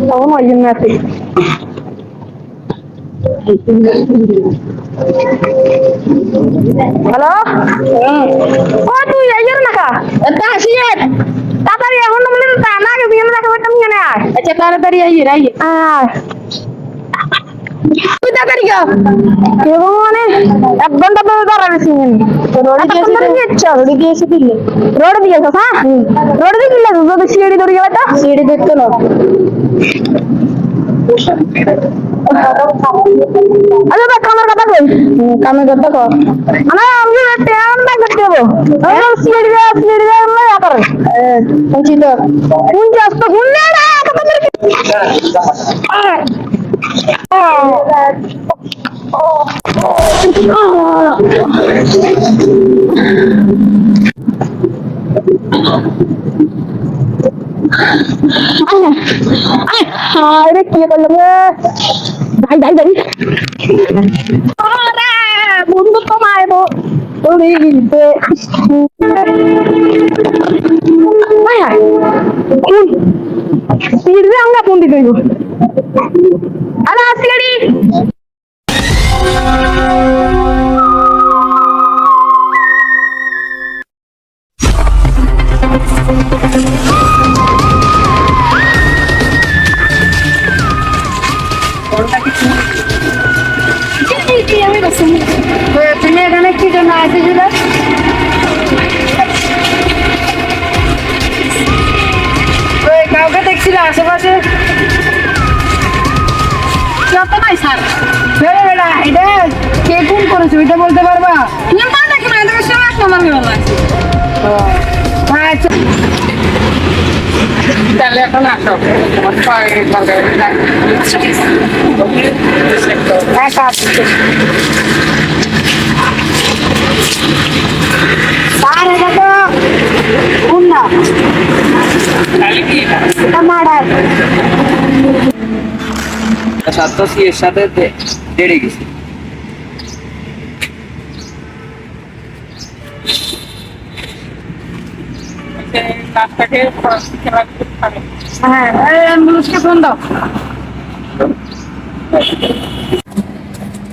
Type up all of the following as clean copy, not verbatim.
তখন ওই জন্য আছে। হ্যালো, ও তুই আইয়ার নাকা তা আসিয়েন তাড়াতাড়ি এখন বলে তা না কে বিয়ে না করতে আমি না আচ্ছা তাড়াতাড়ি আইয়ে আইয়ে তুই তাড়াতাড়ি গো কেবল মানে 1 ঘন্টা ধরে দাঁড়াইছি রোড দিয়েছে দিলে রোড দিয়েছে হ্যাঁ রোড দিয়ে দিলে যদি সিঁড়ি ধরে গেল তো সিঁড়ি দেখতে না আরে দেখ কামের কথা কই কামের কথা কর আমি ট্যান না করতে দেবো সিঁড়ি না করে বুঝি তো কোন রাস্তা কোন না আরে কি করলাম ভাই ভাই ভাই বন্ধু তো মারবো ওরে গিলতে কোন স্পিড রে আমরা কোন দিকে যাবো আরে আসি গাড়ি তুমি এখানে কি জন্য আসেছিল কাউকে দেখছিল আশেপাশে নাই স্যার এটা কে কোন করেছে ওইটা বলতে পারবা দেখি না এদের সঙ্গে আচ্ছা তাহলে এখন আসো এর সাথে দেড়ে গেছে হ্যাঁ অ্যাম্বুলেন্সকে ফোন দাও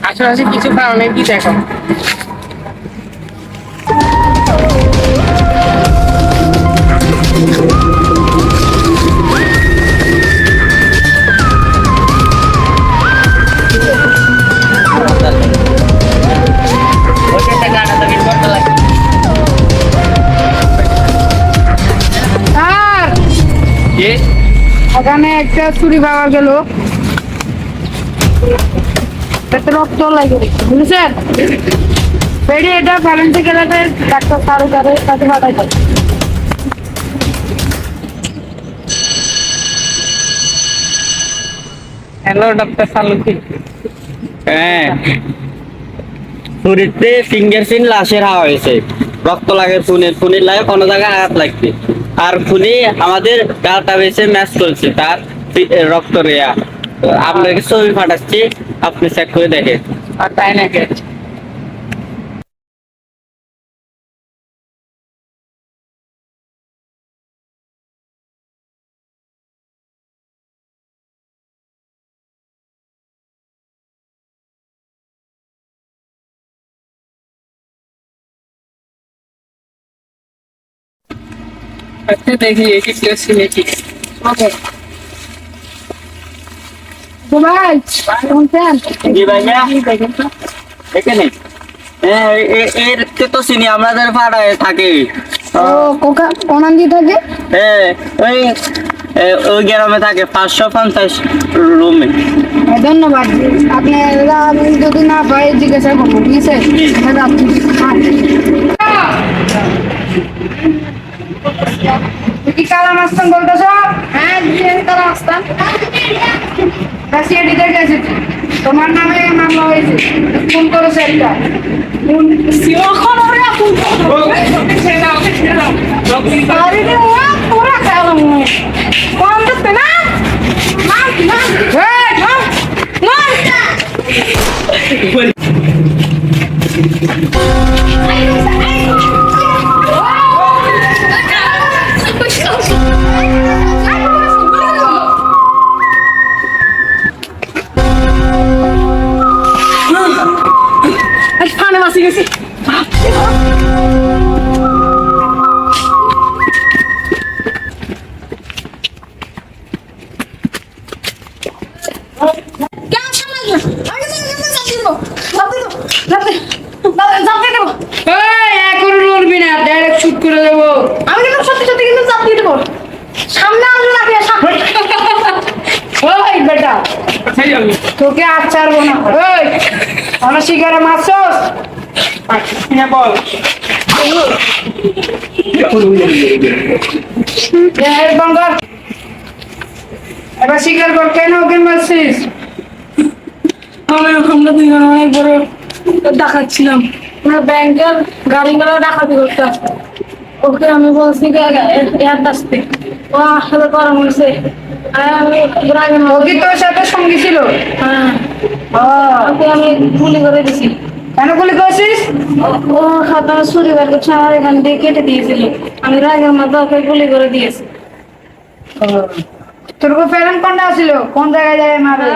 আশেপাশে কিছু কারণে কি দেখো ওখানে একটা ছুরি পাওয়া গেল রক্ত লাগে বুঝেছেন এটা ফরেন্সিক এলাকায় ডাক্তার সারুকারের কাছে পাঠাই দেয় হ্যালো ডক্টর সালুকি হ্যাঁ শরীরে ফিঙ্গারপ্রিন্ট লাশের হাওয়া হয়েছে রক্ত লাগে খুনের লাগে কোনো জায়গায় আঘাত লাগছে আর খুনি আমাদের ডাটাবেসে ম্যাচ চলছে তার রক্ত রেয়া আপনাকে ছবি পাঠাচ্ছি আপনি চেক করে দেখেন আর তাই নাকি अच्छा देखिए एक एक केस लेके ओके ভাই শুনছেন জি ভাইয়া এখানে এর তো চিনি আমাদের পাড়ায় থাকে ও কোন আন্দি থাকে ওই ওই গ্রামে থাকে 550 রুমে ধন্যবাদ আপনারা আমি যদি না পাই জিজ্ঞাসা করবো ঠিক আছে কি কালাম আসতাম বলতেছ হ্যাঁ কালাম আসতাম রাশিয়াটিতে গেছে তোমার নামে মামলা হয়েছে ফোন করেছে একটা তোরা কালাম কম দেখতে না আমি কিন্তু সত্যি সত্যি কিন্তু চাপ দিয়ে দেবো সামনে আসবে না দিয়ে সামনে ওই বেটা তোকে আর ছাড়বো না ওই আমার শিকারে মারছস হ্যাঁ বল এরকম কর এবার শিকার কর কেন ওকে মারছিস আমরা দুইজন অনেক বড় দেখাচ্ছিলাম আমরা ব্যাংকের গাড়িগুলো ডাকাতি করতে আসতো ওকে আমি বলছি এয়ার আসতে ও আসলে করা হয়েছে আমি গ্রামের ও কি তোর সাথে সঙ্গী ছিল হ্যাঁ ও ওকে আমি গুলি করে দিছি কেন গুলি করছিস ও হাতে ছুরি বের করছে আমার এখান দিয়ে কেটে দিয়েছিল আমি রাগের মধ্যে ওকে গুলি করে দিয়েছি তোর ফেরান কোনটা ছিল কোন জায়গায় যায় মারে